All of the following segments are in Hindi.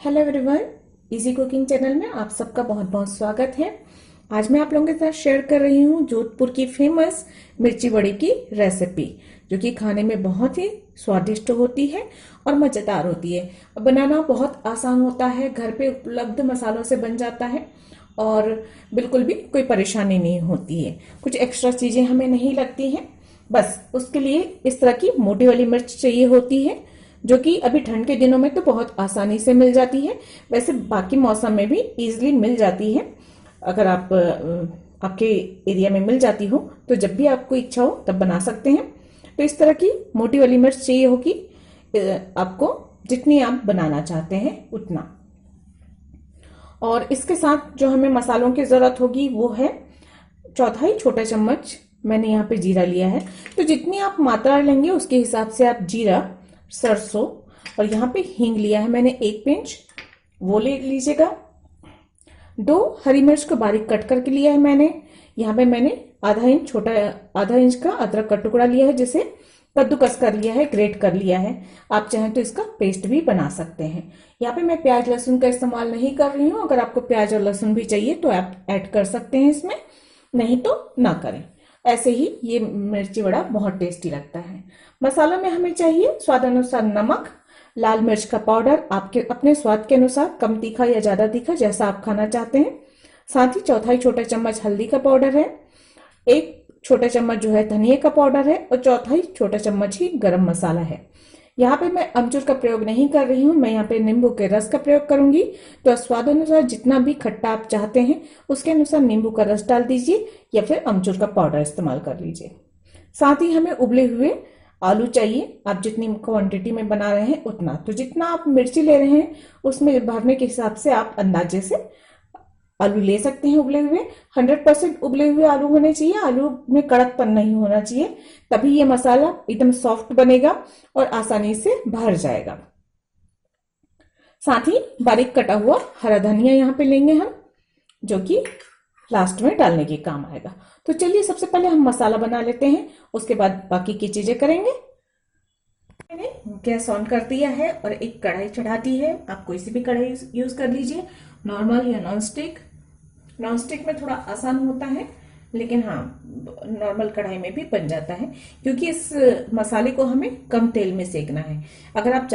Hello everyone, easy cooking channel में आप सबका बहुत बहुत स्वागत है। आज मैं आप लोगों के साथ शेयर कर रही हूँ जोधपुर की फेमस मिर्ची बड़ी की रेसिपी, जो कि खाने में बहुत ही स्वादिष्ट होती है और मज़ेदार होती है। बनाना बहुत आसान होता है, घर पे उपलब्ध मसालों से बन जाता है और बिल्कुल भी कोई परेशानी नहीं होती है। कुछ एक्स्ट्रा चीज़ें हमें नहीं लगती हैं, बस उसके लिए इस तरह की मोटी वाली मिर्च चाहिए होती है, जो कि अभी ठंड के दिनों में तो बहुत आसानी से मिल जाती है। वैसे बाकी मौसम में भी इजीली मिल जाती है। अगर आप आपके एरिया में मिल जाती हो तो जब भी आपको इच्छा हो तब बना सकते हैं। तो इस तरह की मोटी वाली मिर्च चाहिए होगी आपको, जितनी आप बनाना चाहते हैं उतना। और इसके साथ जो हमें मसालों की जरूरत होगी वो है चौथाई छोटा चम्मच मैंने यहाँ पे जीरा लिया है। तो जितनी आप मात्रा लेंगे उसके हिसाब से आप जीरा, सरसों और यहाँ पे हींग लिया है मैंने 1 पिंच, वो ले लीजिएगा। 2 हरी मिर्च को बारीक कट करके लिया है मैंने। यहाँ पे मैंने आधा इंच का अदरक का टुकड़ा लिया है, जिसे कद्दूकस कर लिया है, ग्रेट कर लिया है। आप चाहें तो इसका पेस्ट भी बना सकते हैं। यहाँ पे मैं प्याज लहसुन का इस्तेमाल नहीं कर रही हूँ। अगर आपको प्याज और लहसुन भी चाहिए तो आप ऐड कर सकते हैं इसमें, नहीं तो ना करें। ऐसे ही ये मिर्ची वड़ा बहुत टेस्टी लगता है। मसालों में हमें चाहिए स्वादानुसार नमक, लाल मिर्च का पाउडर आपके अपने स्वाद के अनुसार, कम तीखा या ज्यादा तीखा जैसा आप खाना चाहते हैं। साथ ही चौथाई छोटा चम्मच हल्दी का पाउडर है, 1 छोटा चम्मच जो है धनिया का पाउडर है और चौथाई छोटा चम्मच ही गरम मसाला है। यहाँ पे मैं अमचूर का प्रयोग नहीं कर रही हूँ, मैं यहाँ पे नींबू के रस का प्रयोग करूंगी। तो स्वाद अनुसार जितना भी खट्टा आप चाहते हैं उसके अनुसार नींबू का रस डाल दीजिए या फिर अमचूर का पाउडर इस्तेमाल कर लीजिए। साथ ही हमें उबले हुए आलू चाहिए, आप जितनी क्वांटिटी में बना रहे हैं उतना। तो जितना आप मिर्ची ले रहे हैं उसमें भरने के हिसाब से आप अंदाजे से आलू ले सकते हैं उबले हुए। 100% उबले हुए आलू होने चाहिए, आलू में कड़कपन नहीं होना चाहिए, तभी ये मसाला एकदम सॉफ्ट बनेगा और आसानी से भर जाएगा। साथ ही बारीक कटा हुआ हरा धनिया यहाँ पे लेंगे हम, जो कि लास्ट में डालने के काम आएगा। तो चलिए सबसे पहले हम मसाला बना लेते हैं, उसके बाद बाकी की चीजें करेंगे। मैंने गैस ऑन कर दिया है और एक कढ़ाई चढ़ा दी है। आप कोई सी भी कढ़ाई यूज कर लीजिए, नॉर्मल या नॉन स्टिक। नॉन स्टिक में थोड़ा आसान होता है, लेकिन हाँ नॉर्मल कढ़ाई में भी बन जाता है, क्योंकि इस मसाले को हमें कम तेल में सेकना है। अगर आप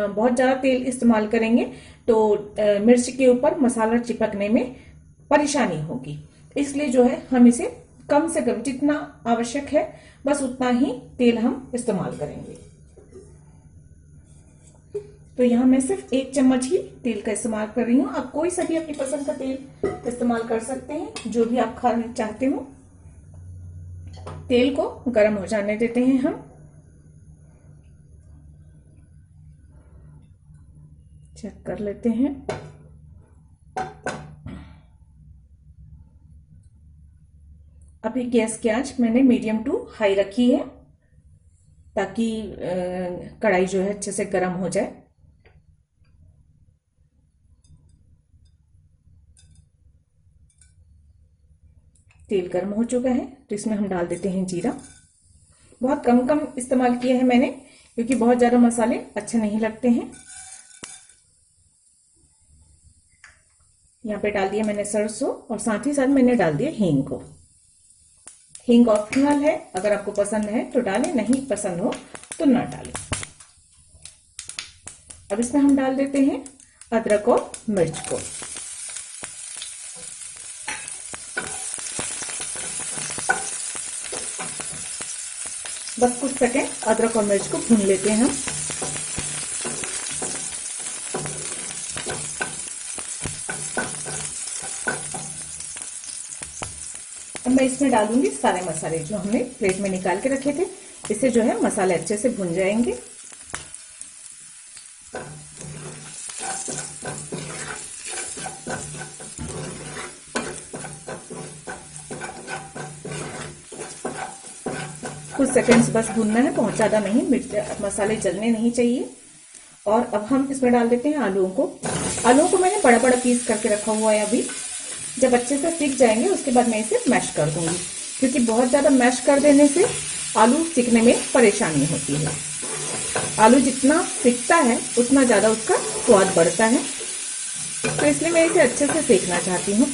बहुत ज्यादा तेल इस्तेमाल करेंगे तो मिर्च के ऊपर मसाला चिपकने में परेशानी होगी। इसलिए जो है हम इसे कम से कम जितना आवश्यक है बस उतना ही तेल हम इस्तेमाल करेंगे। तो यहाँ मैं सिर्फ 1 चम्मच ही तेल का इस्तेमाल कर रही हूँ। आप कोई सा भी अपनी पसंद का तेल इस्तेमाल कर सकते हैं, जो भी आप खाना चाहते हो। तेल को गर्म हो जाने देते हैं हम। चेक कर लेते हैं। अभी गैस की आंच मैंने मीडियम टू हाई रखी है, ताकि कढ़ाई जो है अच्छे से गर्म हो जाए। तेल गर्म हो चुका है तो इसमें हम डाल देते हैं जीरा। बहुत कम कम इस्तेमाल किया है मैंने, क्योंकि बहुत ज्यादा मसाले अच्छे नहीं लगते हैं। यहाँ पे डाल दिया मैंने सरसों और साथ ही साथ मैंने डाल दिया हींग को। हींग ऑप्शनल है, अगर आपको पसंद है तो डालें, नहीं पसंद हो तो ना डालें। अब इसमें हम डाल देते हैं अदरक और मिर्च को। बस कुछ सेकंड अदरक और मिर्च को भून लेते हैं हम। अब मैं इसमें डालूंगी सारे मसाले जो हमने प्लेट में निकाल के रखे थे। इससे जो है मसाले अच्छे से भुन जाएंगे। कुछ सेकंड्स बस भूनना है, बहुत ज्यादा नहीं, मसाले जलने नहीं चाहिए। और अब हम इसमें डाल देते हैं आलूओं को। आलूओं को मैंने बड़ा बड़ा पीस करके रखा हुआ है। अभी जब अच्छे से सीख जाएंगे उसके बाद मैं इसे मैश कर दूंगी, क्योंकि बहुत ज्यादा मैश कर देने से आलू सीखने में परेशानी होती है। आलू जितना सीखता है उतना ज्यादा उसका स्वाद बढ़ता है। तो इसलिए मैं इसे अच्छे से सेकना चाहती हूँ।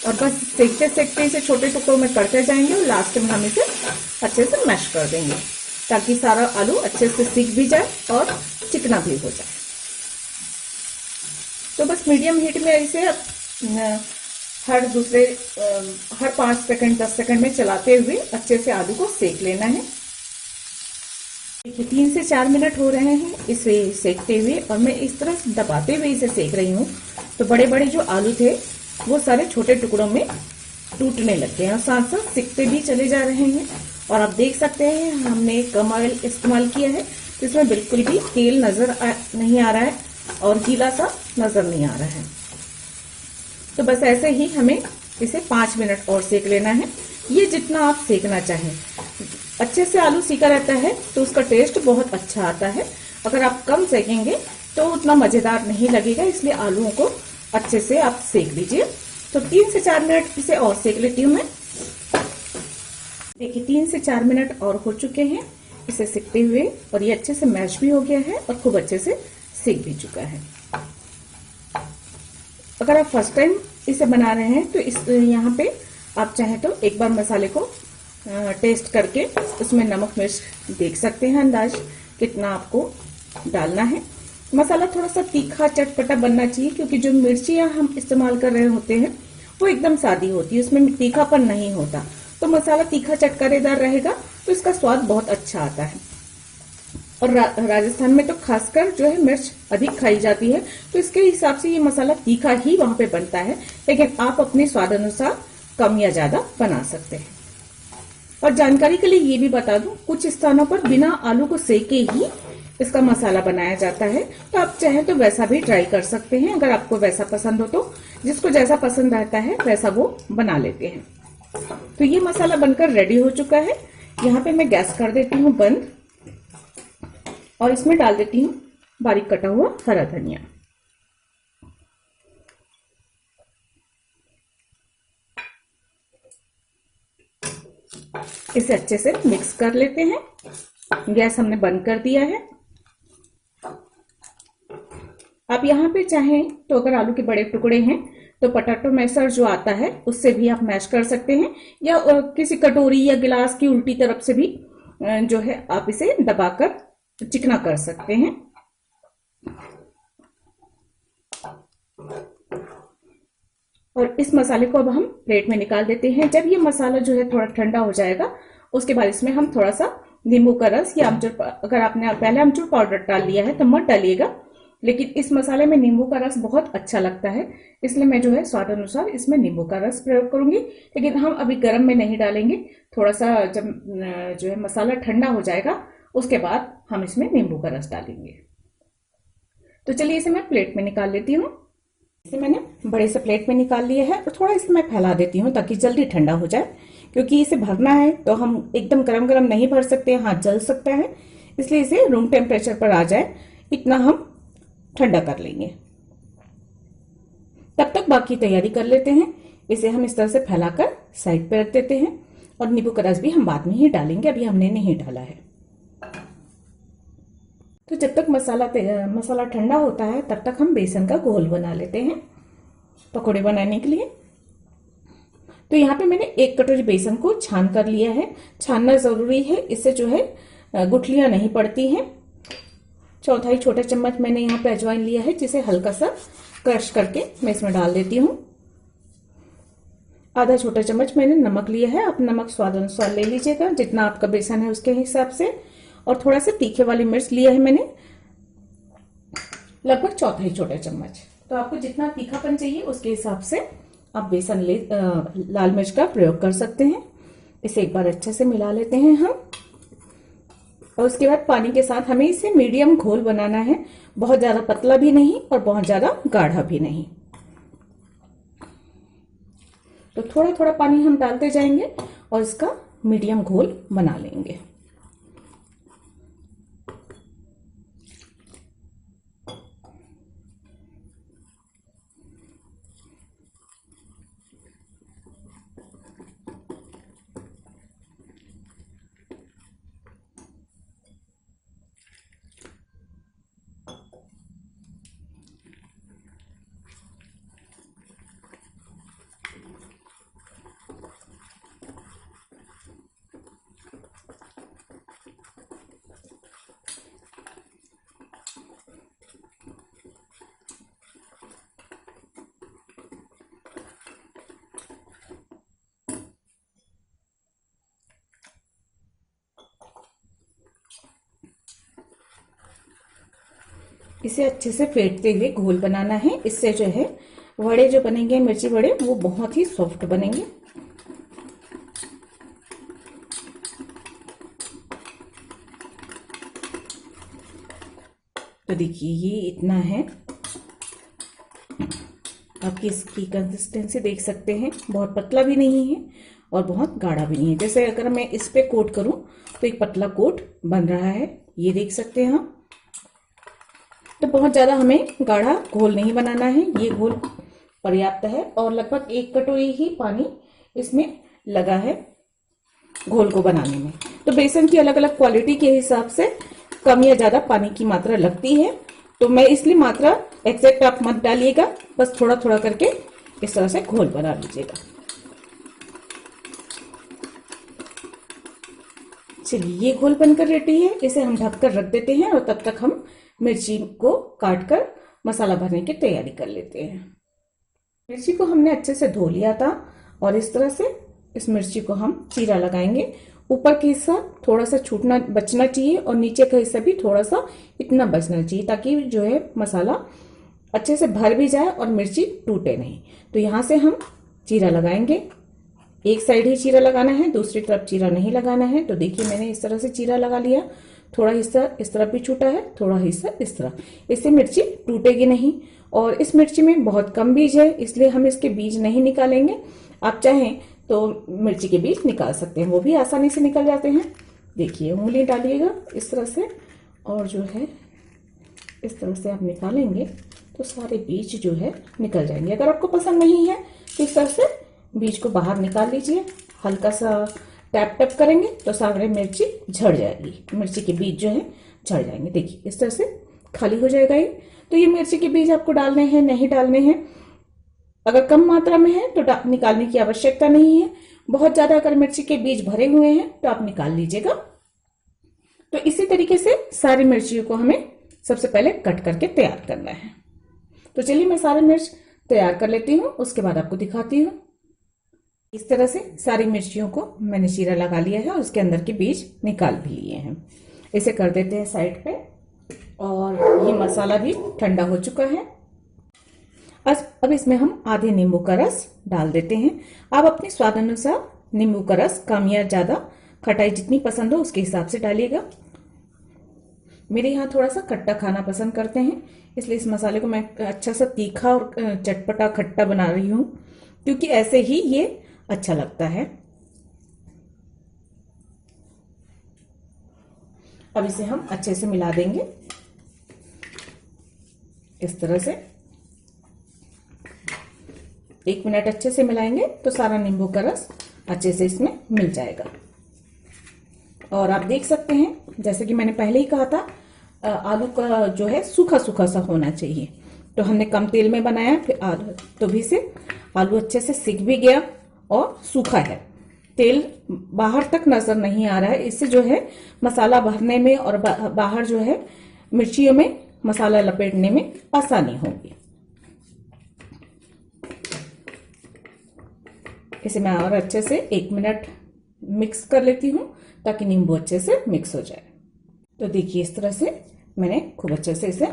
और बस सेकते सेकते इसे छोटे टुकड़ों में करते जाएंगे और लास्ट में हम इसे अच्छे से मैश कर देंगे ताकि सारा आलू अच्छे से सीख भी जाए और चिकना भी हो जाए। तो बस मीडियम हीट में इसे हर 5 सेकंड 10 सेकंड में चलाते हुए अच्छे से आलू को सेक लेना है। देखिए 3 से 4 मिनट हो रहे हैं इसे सेकते हुए और मैं इस तरह से दबाते हुए इसे सेक रही हूँ। तो बड़े बड़े जो आलू थे वो सारे छोटे टुकड़ों में टूटने लग गए और साथ साथ सिकते भी चले जा रहे हैं। और आप देख सकते हैं हमने कम ऑयल इस्तेमाल किया है तो इसमें बिल्कुल भी तेल नहीं आ रहा है और गीला सा नजर नहीं आ रहा है। तो बस ऐसे ही हमें इसे 5 मिनट और सेक लेना है। ये जितना आप सेकना चाहें। अच्छे से आलू सीखा रहता है तो उसका टेस्ट बहुत अच्छा आता है। अगर आप कम सेकेंगे तो उतना मजेदार नहीं लगेगा, इसलिए आलूओं को अच्छे से आप सेक लीजिए। तो 3 से 4 मिनट इसे और सेक लेती हूँ मैं। देखिए 3 से 4 मिनट और हो चुके हैं इसे सेकते हुए और ये अच्छे से मैश भी हो गया है और खूब अच्छे से सेक भी चुका है। अगर आप फर्स्ट टाइम इसे बना रहे हैं तो यहाँ पे आप चाहें तो एक बार मसाले को टेस्ट करके उसमें नमक मिर्च देख सकते हैं अंदाज कितना आपको डालना है। मसाला थोड़ा सा तीखा चटपटा बनना चाहिए क्योंकि जो मिर्चियाँ हम इस्तेमाल कर रहे होते हैं वो एकदम सादी होती है, उसमें तीखापन नहीं होता। तो मसाला तीखा चटकरेदार रहेगा तो इसका स्वाद बहुत अच्छा आता है। और राजस्थान में तो खासकर जो है मिर्च अधिक खाई जाती है तो इसके हिसाब से ये मसाला तीखा ही वहां पे बनता है, लेकिन आप अपने स्वाद अनुसार कम या ज्यादा बना सकते हैं। और जानकारी के लिए ये भी बता दूं, कुछ स्थानों पर बिना आलू को सेके ही इसका मसाला बनाया जाता है, तो आप चाहें तो वैसा भी ट्राई कर सकते हैं। अगर आपको वैसा पसंद हो तो जिसको जैसा पसंद रहता है वैसा वो बना लेते हैं। तो ये मसाला बनकर रेडी हो चुका है। यहाँ पे मैं गैस कर देती हूँ बंद और इसमें डाल देती हूँ बारीक कटा हुआ हरा धनिया। इसे अच्छे से मिक्स कर लेते हैं। गैस हमने बंद कर दिया है। आप यहाँ पे चाहें तो अगर आलू के बड़े टुकड़े हैं तो पोटैटो मैशर जो आता है उससे भी आप मैश कर सकते हैं, या किसी कटोरी या गिलास की उल्टी तरफ से भी जो है आप इसे दबाकर चिकना कर सकते हैं। और इस मसाले को अब हम प्लेट में निकाल देते हैं। जब ये मसाला जो है थोड़ा ठंडा हो जाएगा उसके बाद इसमें हम थोड़ा सा नींबू का रस या अमचूर, अगर आपने पहले अमचूर पाउडर डाल लिया है तो मत डालिएगा, लेकिन इस मसाले में नींबू का रस बहुत अच्छा लगता है, इसलिए मैं जो है स्वाद अनुसार इसमें नींबू का रस प्रयोग करूंगी। लेकिन हम अभी गर्म में नहीं डालेंगे, थोड़ा सा जब जो है मसाला ठंडा हो जाएगा उसके बाद हम इसमें नींबू का रस डालेंगे। तो चलिए इसे मैं प्लेट में निकाल लेती हूँ। इसे मैंने बड़े से प्लेट में निकाल लिया है और थोड़ा इसे मैं फैला देती हूँ ताकि जल्दी ठंडा हो जाए, क्योंकि इसे भरना है तो हम एकदम गरम गरम नहीं भर सकते, हाथ जल सकता है, इसलिए इसे रूम टेम्परेचर पर आ जाए इतना हम ठंडा कर लेंगे। तब तक बाकी तैयारी कर लेते हैं। इसे हम इस तरह से फैलाकर साइड पे रख देते हैं और नींबू का रस भी हम बाद में ही डालेंगे, अभी हमने नहीं डाला है। तो जब तक मसाला ठंडा होता है तब तक हम बेसन का घोल बना लेते हैं पकौड़े बनाने के लिए। तो यहाँ पे मैंने 1 कटोरी बेसन को छान कर लिया है। छानना जरूरी है, इससे जो है गुठलियां नहीं पड़ती हैं। 1/4 छोटा चम्मच मैंने यहाँ पे अजवाइन लिया है जिसे हल्का सा क्रश करके मैं इसमें डाल देती हूँ। आधा छोटा चम्मच मैंने नमक लिया है, आप नमक स्वाद अनुसार ले लीजिएगा जितना आपका बेसन है उसके हिसाब से। और थोड़ा सा तीखे वाली मिर्च लिया है मैंने, लगभग 1/4 छोटा चम्मच। तो आपको जितना तीखापन चाहिए उसके हिसाब से आप लाल मिर्च का प्रयोग कर सकते हैं। इसे एक बार अच्छे से मिला लेते हैं हम और उसके बाद पानी के साथ हमें इसे मीडियम घोल बनाना है, बहुत ज्यादा पतला भी नहीं और बहुत ज्यादा गाढ़ा भी नहीं। तो थोड़ा थोड़ा पानी हम डालते जाएंगे और इसका मीडियम घोल बना लेंगे। इसे अच्छे से फेंटते हुए घोल बनाना है। इससे जो है वड़े जो बनेंगे, मिर्ची वड़े, वो बहुत ही सॉफ्ट बनेंगे। तो देखिए ये इतना है। आप इसकी कंसिस्टेंसी देख सकते हैं, बहुत पतला भी नहीं है और बहुत गाढ़ा भी नहीं है। जैसे अगर मैं इस पे कोट करूं तो एक पतला कोट बन रहा है, ये देख सकते हैं आप। तो बहुत ज़्यादा हमें गाढ़ा घोल नहीं बनाना है, ये घोल पर्याप्त है। और लगभग 1 कटोरी ही पानी इसमें लगा है घोल को बनाने में। तो बेसन की अलग अलग क्वालिटी के हिसाब से कम या ज़्यादा पानी की मात्रा लगती है। तो मैं इसलिए मात्रा एग्जैक्ट आप मत डालिएगा, बस थोड़ा थोड़ा करके इस तरह से घोल बना लीजिएगा। चलिए ये घोल बनकर रेडी है, इसे हम ढककर रख देते हैं और तब तक हम मिर्ची को काट कर मसाला भरने की तैयारी कर लेते हैं। मिर्ची को हमने अच्छे से धो लिया था और इस तरह से इस मिर्ची को हम चीरा लगाएंगे। ऊपर का हिस्सा थोड़ा सा छूटना बचना चाहिए और नीचे का हिस्सा भी थोड़ा सा इतना बचना चाहिए, ताकि जो है मसाला अच्छे से भर भी जाए और मिर्ची टूटे नहीं। तो यहाँ से हम चीरा लगाएंगे। एक साइड ही चीरा लगाना है, दूसरी तरफ चीरा नहीं लगाना है। तो देखिए मैंने इस तरह से चीरा लगा लिया। थोड़ा हिस्सा इस तरफ भी छूटा है, थोड़ा हिस्सा इस तरफ। इससे मिर्ची टूटेगी नहीं। और इस मिर्ची में बहुत कम बीज है, इसलिए हम इसके बीज नहीं निकालेंगे। आप चाहें तो मिर्ची के बीज निकाल सकते हैं, वो भी आसानी से निकल जाते हैं। देखिए उंगली डालिएगा इस तरह से और जो है इस तरह से आप निकालेंगे तो सारे बीज जो है निकल जाएंगे। अगर आपको पसंद नहीं है तो इस तरह से बीज को बाहर निकाल लीजिए। हल्का सा टैप टैप करेंगे तो सारे मिर्ची झड़ जाएगी, मिर्ची के बीज जो है झड़ जाएंगे। देखिए इस तरह से खाली हो जाएगा ये। तो ये मिर्ची के बीज आपको डालने हैं नहीं डालने हैं, अगर कम मात्रा में है तो निकालने की आवश्यकता नहीं है। बहुत ज्यादा अगर मिर्ची के बीज भरे हुए हैं तो आप निकाल लीजिएगा। तो इसी तरीके से सारी मिर्चियों को हमें सबसे पहले कट करके तैयार करना है। तो चलिए मैं सारे मिर्च तैयार कर लेती हूँ, उसके बाद आपको दिखाती हूँ। इस तरह से सारी मिर्चियों को मैंने चीरा लगा लिया है और उसके अंदर के बीज निकाल भी लिए हैं। इसे कर देते हैं साइड पे। और ये मसाला भी ठंडा हो चुका है। अब इसमें हम आधे नींबू का रस डाल देते हैं। आप अपने स्वाद अनुसार नींबू का रस कम या ज्यादा, खटाई जितनी पसंद हो उसके हिसाब से डालिएगा। मेरे यहाँ थोड़ा सा खट्टा खाना पसंद करते हैं, इसलिए इस मसाले को मैं अच्छा सा तीखा और चटपटा खट्टा बना रही हूँ, क्योंकि ऐसे ही ये अच्छा लगता है। अब इसे हम अच्छे से मिला देंगे इस तरह से। 1 मिनट अच्छे से मिलाएंगे तो सारा नींबू का रस अच्छे से इसमें मिल जाएगा। और आप देख सकते हैं जैसे कि मैंने पहले ही कहा था, आलू का जो है सूखा सूखा सा होना चाहिए। तो हमने कम तेल में बनाया, फिर आलू तो भी से आलू अच्छे से सिक भी गया और सूखा है, तेल बाहर तक नजर नहीं आ रहा है। इससे जो है मसाला भरने में और बाहर जो है मिर्चियों में मसाला लपेटने में आसानी होगी। इसे मैं और अच्छे से 1 मिनट मिक्स कर लेती हूँ ताकि नींबू अच्छे से मिक्स हो जाए। तो देखिए इस तरह से मैंने खूब अच्छे से इसे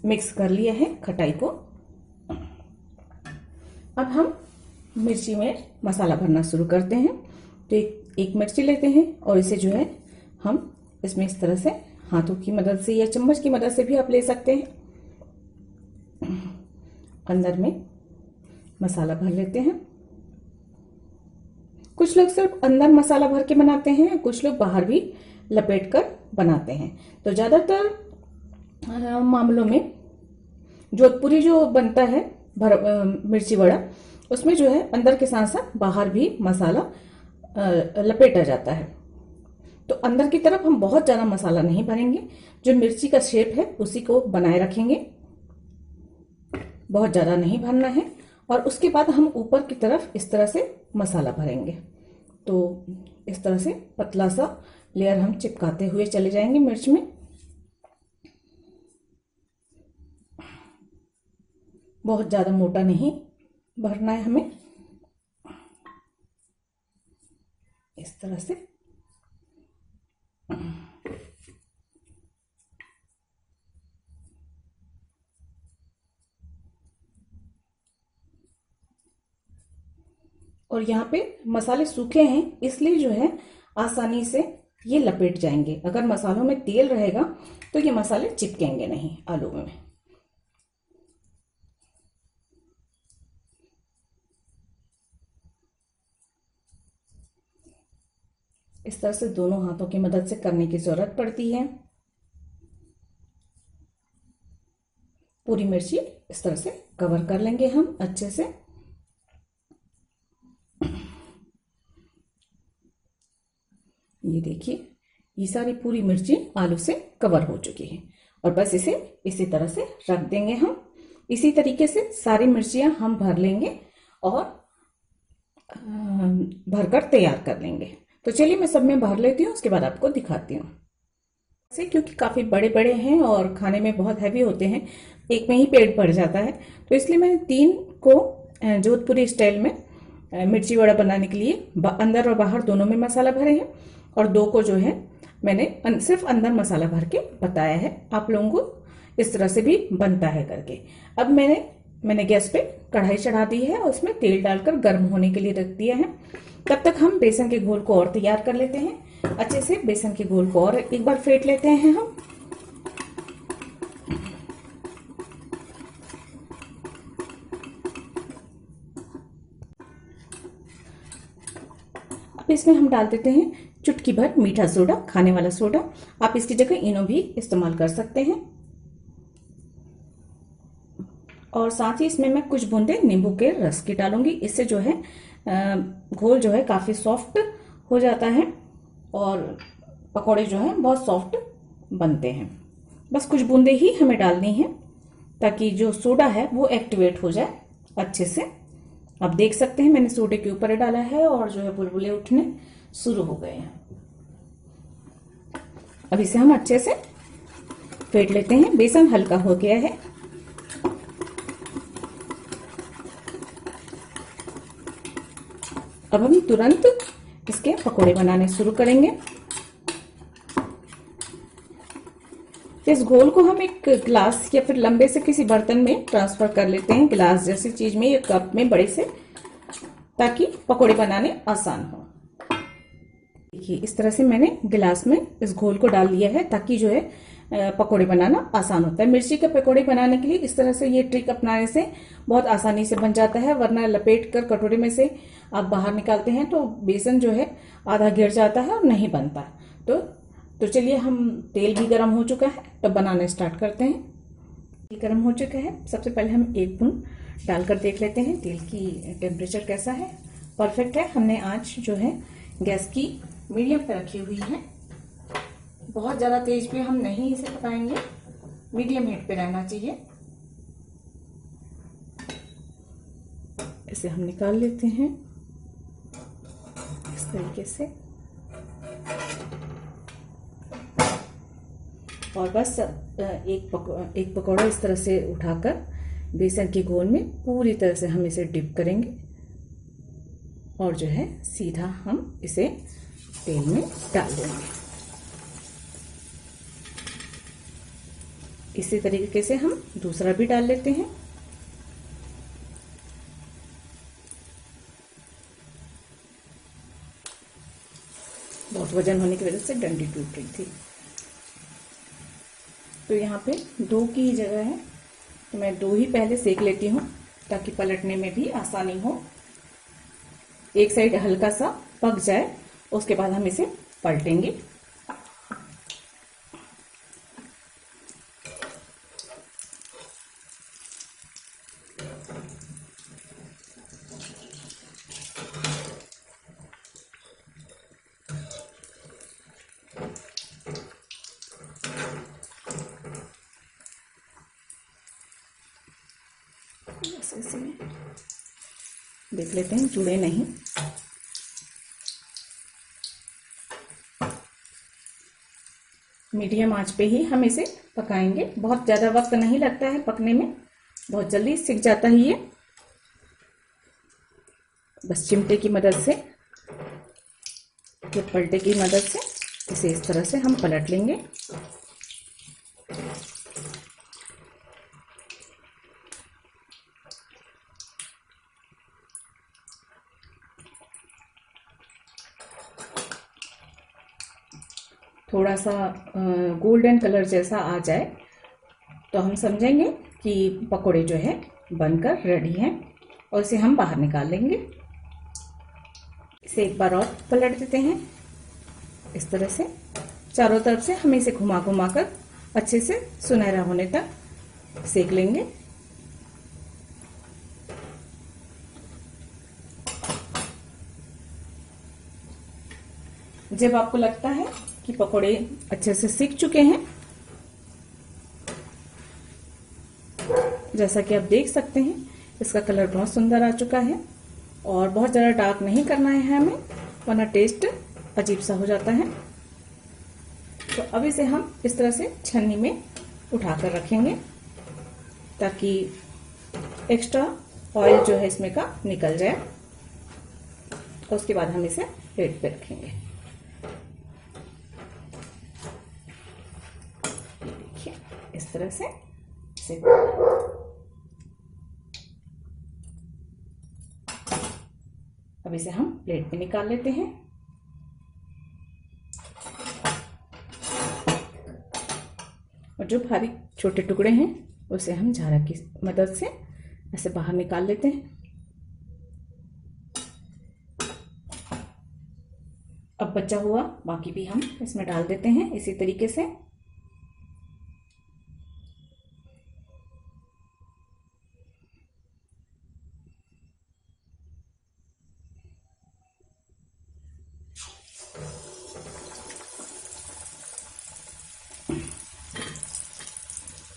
मिक्स कर लिया है खटाई को। अब हम मिर्ची में मसाला भरना शुरू करते हैं। तो एक मिर्ची लेते हैं और इसे जो है हम इसमें इस तरह से हाथों की मदद से या चम्मच की मदद से भी आप ले सकते हैं, अंदर में मसाला भर लेते हैं। कुछ लोग सिर्फ अंदर मसाला भर के बनाते हैं, कुछ लोग बाहर भी लपेट कर बनाते हैं। तो ज्यादातर मामलों में जोधपुरी जो बनता है मिर्ची वड़ा, उसमें जो है अंदर के साथ साथ बाहर भी मसाला लपेटा जाता है। तो अंदर की तरफ हम बहुत ज्यादा मसाला नहीं भरेंगे, जो मिर्ची का शेप है उसी को बनाए रखेंगे, बहुत ज्यादा नहीं भरना है। और उसके बाद हम ऊपर की तरफ इस तरह से मसाला भरेंगे। तो इस तरह से पतला सा लेयर हम चिपकाते हुए चले जाएंगे मिर्च में। बहुत ज्यादा मोटा नहीं भरना है हमें, इस तरह से। और यहाँ पे मसाले सूखे हैं, इसलिए जो है आसानी से ये लपेट जाएंगे। अगर मसालों में तेल रहेगा तो ये मसाले चिपकेंगे नहीं आलू में। इस तरह से दोनों हाथों की मदद से करने की जरूरत पड़ती है। पूरी मिर्ची इस तरह से कवर कर लेंगे हम अच्छे से। ये देखिए, ये सारी पूरी मिर्ची आलू से कवर हो चुकी है और बस इसे इसी तरह से रख देंगे हम। इसी तरीके से सारी मिर्चियां हम भर लेंगे और भरकर तैयार कर लेंगे। तो चलिए मैं सब में भर लेती हूँ, उसके बाद आपको दिखाती हूँ। से क्योंकि काफ़ी बड़े बड़े हैं और खाने में बहुत हैवी होते हैं, एक में ही पेट भर जाता है, तो इसलिए मैंने 3 को जोधपुरी स्टाइल में मिर्ची वड़ा बनाने के लिए अंदर और बाहर दोनों में मसाला भरे हैं और 2 को जो है मैंने सिर्फ अंदर मसाला भर के बताया है। आप लोगों को इस तरह से भी बनता है करके। अब मैंने गैस पे कढ़ाई चढ़ा दी है और उसमें तेल डालकर गर्म होने के लिए रख दिया है। तब तक हम बेसन के घोल को और तैयार कर लेते हैं। अच्छे से बेसन के घोल को और एक बार फेंट लेते हैं हम। अब इसमें हम डाल देते हैं चुटकी भर मीठा सोडा, खाने वाला सोडा। आप इसकी जगह इनो भी इस्तेमाल कर सकते हैं। और साथ ही इसमें मैं कुछ बूंदे नींबू के रस की डालूंगी। इससे जो है घोल जो है काफी सॉफ्ट हो जाता है और पकौड़े जो हैं बहुत सॉफ्ट बनते हैं। बस कुछ बूंदे ही हमें डालनी है ताकि जो सोडा है वो एक्टिवेट हो जाए अच्छे से। आप देख सकते हैं मैंने सोडे के ऊपर डाला है और जो है बुलबुले उठने शुरू हो गए हैं। अब इसे हम अच्छे से फेंट लेते हैं। बेसन हल्का हो गया है। अब हम तुरंत इसके पकोड़े बनाने शुरू करेंगे। इस घोल को हम एक ग्लास या फिर लंबे से किसी बर्तन में ट्रांसफर कर लेते हैं, ग्लास जैसी चीज में या कप में बड़े से, ताकि पकोड़े बनाने आसान हो। देखिए इस तरह से मैंने गिलास में इस घोल को डाल लिया है ताकि जो है पकोड़े बनाना आसान होता है। मिर्ची के पकोड़े बनाने के लिए इस तरह से ये ट्रिक अपनाने से बहुत आसानी से बन जाता है, वरना लपेट कर कटोरे में से आप बाहर निकालते हैं तो बेसन जो है आधा गिर जाता है और नहीं बनता। तो चलिए, हम तेल भी गर्म हो चुका है, तो बनाना स्टार्ट करते हैं। तेल गर्म हो चुका है। सबसे पहले हम 1 बूंद डालकर देख लेते हैं तेल की टेम्परेचर कैसा है। परफेक्ट है। हमने आज जो है गैस की मीडियम पे रखी हुई है। बहुत ज़्यादा तेज पे हम नहीं इसे पकाएंगे, मीडियम हीट पे रहना चाहिए। इसे हम निकाल लेते हैं इस तरीके से और बस एक पकौड़ा इस तरह से उठाकर बेसन के घोल में पूरी तरह से हम इसे डिप करेंगे और जो है सीधा हम इसे तेल में डाल देंगे। इसी तरीके से हम दूसरा भी डाल लेते हैं। बहुत वजन होने की वजह से डंडी टूट रही थी। तो यहाँ पे 2 की जगह है तो मैं 2 ही पहले सेक लेती हूँ ताकि पलटने में भी आसानी हो। एक साइड हल्का सा पक जाए उसके बाद हम इसे पलटेंगे। ऐसे देख लेते हैं जुड़े नहीं। मीडियम आंच पे ही हम इसे पकाएंगे। बहुत ज़्यादा वक्त नहीं लगता है पकने में, बहुत जल्दी सिक जाता है ये। बस चिमटे की मदद से या पलटे की मदद से इसे इस तरह से हम पलट लेंगे। थोड़ा सा गोल्डन कलर जैसा आ जाए तो हम समझेंगे कि पकोड़े जो है बनकर रेडी हैं और इसे हम बाहर निकाल लेंगे। इसे एक बार और पलट देते हैं। इस तरह से चारों तरफ से हम इसे घुमा घुमा कर अच्छे से सुनहरा होने तक सेक लेंगे। जब आपको लगता है कि पकोड़े अच्छे से सिक चुके हैं, जैसा कि आप देख सकते हैं इसका कलर बहुत सुंदर आ चुका है और बहुत ज़्यादा डार्क नहीं करना है हमें, वरना टेस्ट अजीब सा हो जाता है। तो अब इसे हम इस तरह से छन्नी में उठा कर रखेंगे ताकि एक्स्ट्रा ऑयल जो है इसमें का निकल जाए और उसके बाद हम इसे प्लेट पे रखेंगे। देखिए इस तरह से अब इसे हम प्लेट में निकाल लेते हैं। और जो भारी छोटे टुकड़े हैं उसे हम झारा की मदद से ऐसे बाहर निकाल लेते हैं। अब बचा हुआ बाकी भी हम इसमें डाल देते हैं इसी तरीके से।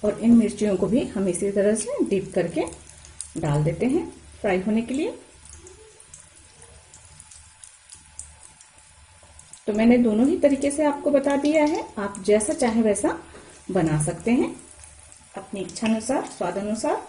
और इन मिर्चियों को भी हम इसी तरह से डीप करके डाल देते हैं फ्राई होने के लिए। तो मैंने दोनों ही तरीके से आपको बता दिया है, आप जैसा चाहे वैसा बना सकते हैं अपनी इच्छा अनुसार, स्वाद अनुसार।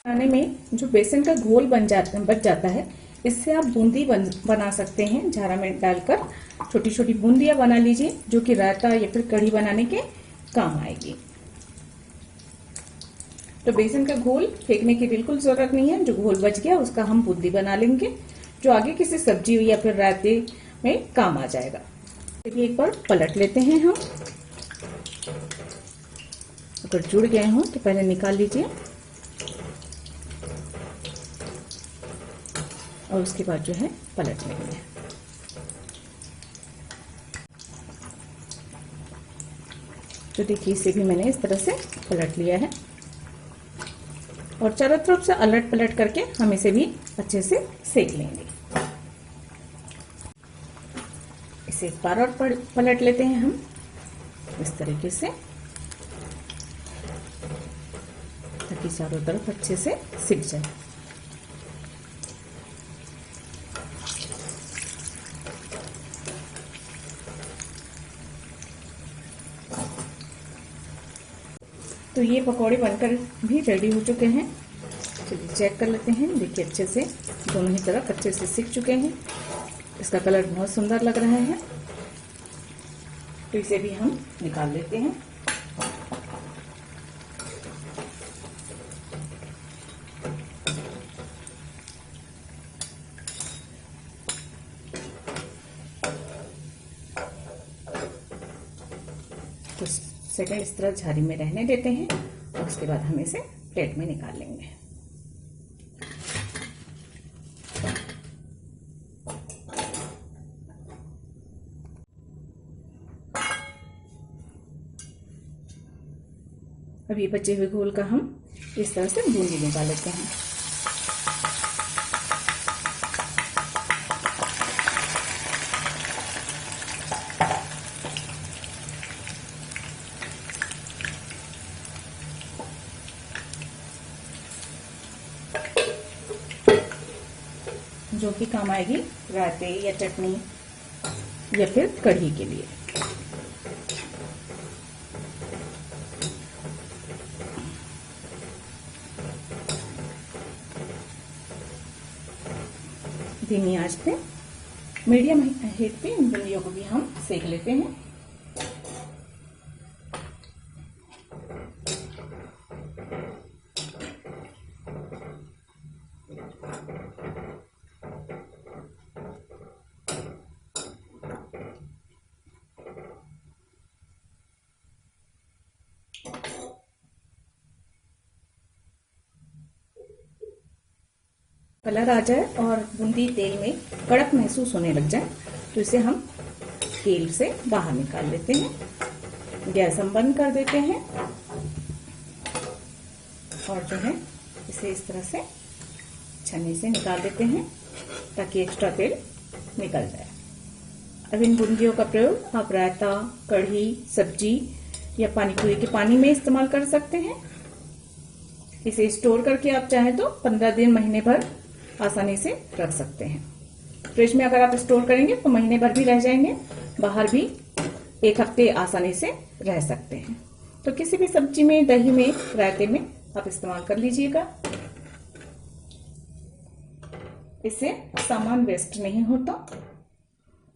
बनाने में जो बेसन का घोल बच जाता है, इससे आप बूंदी बना सकते हैं। झारा में डालकर छोटी छोटी बूंदियां बना लीजिए जो कि रायता या फिर कढ़ी बनाने के काम आएगी। तो बेसन का घोल फेंकने की बिल्कुल जरूरत नहीं है। जो घोल बच गया उसका हम बूंदी बना लेंगे जो आगे किसी सब्जी या फिर रायते में काम आ जाएगा। देखिए एक बार पलट लेते हैं हम। अगर जुड़ गए हों तो पहले निकाल लीजिए और उसके बाद जो है पलट लेंगे। तो देखिए इसे भी मैंने इस तरह से पलट लिया है और चारों तरफ से अलट पलट करके हम इसे भी अच्छे से सेक लेंगे। इसे एक बार और पलट लेते हैं हम इस तरीके से ताकि चारों तरफ अच्छे से सिक जाए। तो ये पकौड़े बनकर भी रेडी हो चुके हैं। चलिए चेक कर लेते हैं। देखिए अच्छे से दोनों ही तरफ अच्छे से सिक चुके हैं। इसका कलर बहुत सुंदर लग रहा है। तो इसे भी हम निकाल लेते हैं। तो सेकंड इस तरह झारी में रहने देते हैं और उसके बाद हम इसे प्लेट में निकाल लेंगे। अब ये बचे हुए घोल का हम इस तरह से बूंदी निकाल लेते हैं। जो कि काम आएगी रायते या चटनी या फिर कढ़ी के लिए। धीमी आंच पे, मीडियम हीट पे इन बूंदियों को भी हम सेक लेते हैं। कलर आ जाए और बूंदी तेल में कड़क महसूस होने लग जाए तो इसे हम तेल से बाहर निकाल लेते हैं। गैस हम बंद कर देते हैं और जो है इसे इस तरह से छन्नी से निकाल देते हैं ताकि एक्स्ट्रा तेल निकल जाए। अब इन बूंदियों का प्रयोग आप रायता, कढ़ी, सब्जी या पानी पूरी के पानी में इस्तेमाल कर सकते हैं। इसे स्टोर करके आप चाहें तो 15 दिन, महीने भर आसानी से रख सकते हैं। फ्रिज में अगर आप स्टोर करेंगे तो महीने भर भी रह जाएंगे, बाहर भी 1 हफ्ते आसानी से रह सकते हैं। तो किसी भी सब्जी में, दही में, रायते में आप इस्तेमाल कर लीजिएगा। इससे सामान वेस्ट नहीं होता।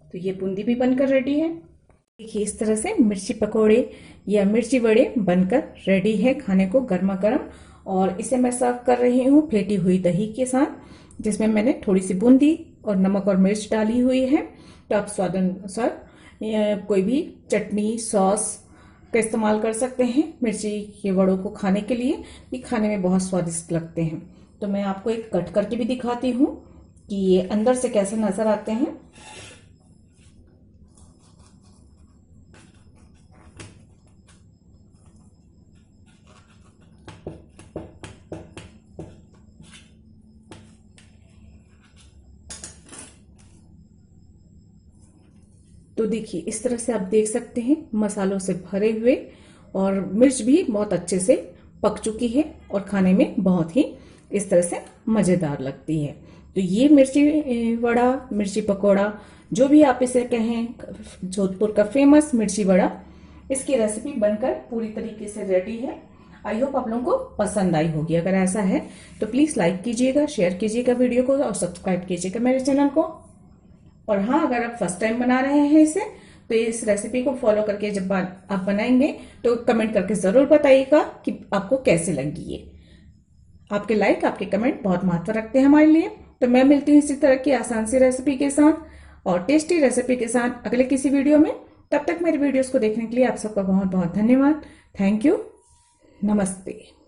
तो ये बूंदी भी बनकर रेडी है। देखिए इस तरह से मिर्ची पकोड़े या मिर्ची वड़े बनकर रेडी है खाने को गर्मा गर्म। और इसे मैं सर्व कर रही हूँ फेंटी हुई दही के साथ, जिसमें मैंने थोड़ी सी बूंदी और नमक और मिर्च डाली हुई है। तो आप स्वाद अनुसार कोई भी चटनी, सॉस का इस्तेमाल कर सकते हैं मिर्ची के वड़ों को खाने के लिए। ये खाने में बहुत स्वादिष्ट लगते हैं। तो मैं आपको एक कट करके भी दिखाती हूँ कि ये अंदर से कैसे नजर आते हैं। तो देखिए इस तरह से आप देख सकते हैं मसालों से भरे हुए, और मिर्च भी बहुत अच्छे से पक चुकी है और खाने में बहुत ही इस तरह से मजेदार लगती है। तो ये मिर्ची वड़ा, मिर्ची पकोड़ा, जो भी आप इसे कहें, जोधपुर का फेमस मिर्ची वड़ा, इसकी रेसिपी बनकर पूरी तरीके से रेडी है। आई होप आप लोगों को पसंद आई होगी। अगर ऐसा है तो प्लीज लाइक कीजिएगा, शेयर कीजिएगा वीडियो को और सब्सक्राइब कीजिएगा मेरे चैनल को। और हाँ, अगर आप फर्स्ट टाइम बना रहे हैं इसे, तो इस रेसिपी को फॉलो करके जब आप बनाएंगे तो कमेंट करके जरूर बताइएगा कि आपको कैसे लगी ये। आपके लाइक, आपके कमेंट बहुत महत्व रखते हैं हमारे लिए। तो मैं मिलती हूँ इसी तरह की आसान सी रेसिपी के साथ और टेस्टी रेसिपी के साथ अगले किसी वीडियो में। तब तक मेरे वीडियोस को देखने के लिए आप सबका बहुत बहुत धन्यवाद। Thank you. नमस्ते।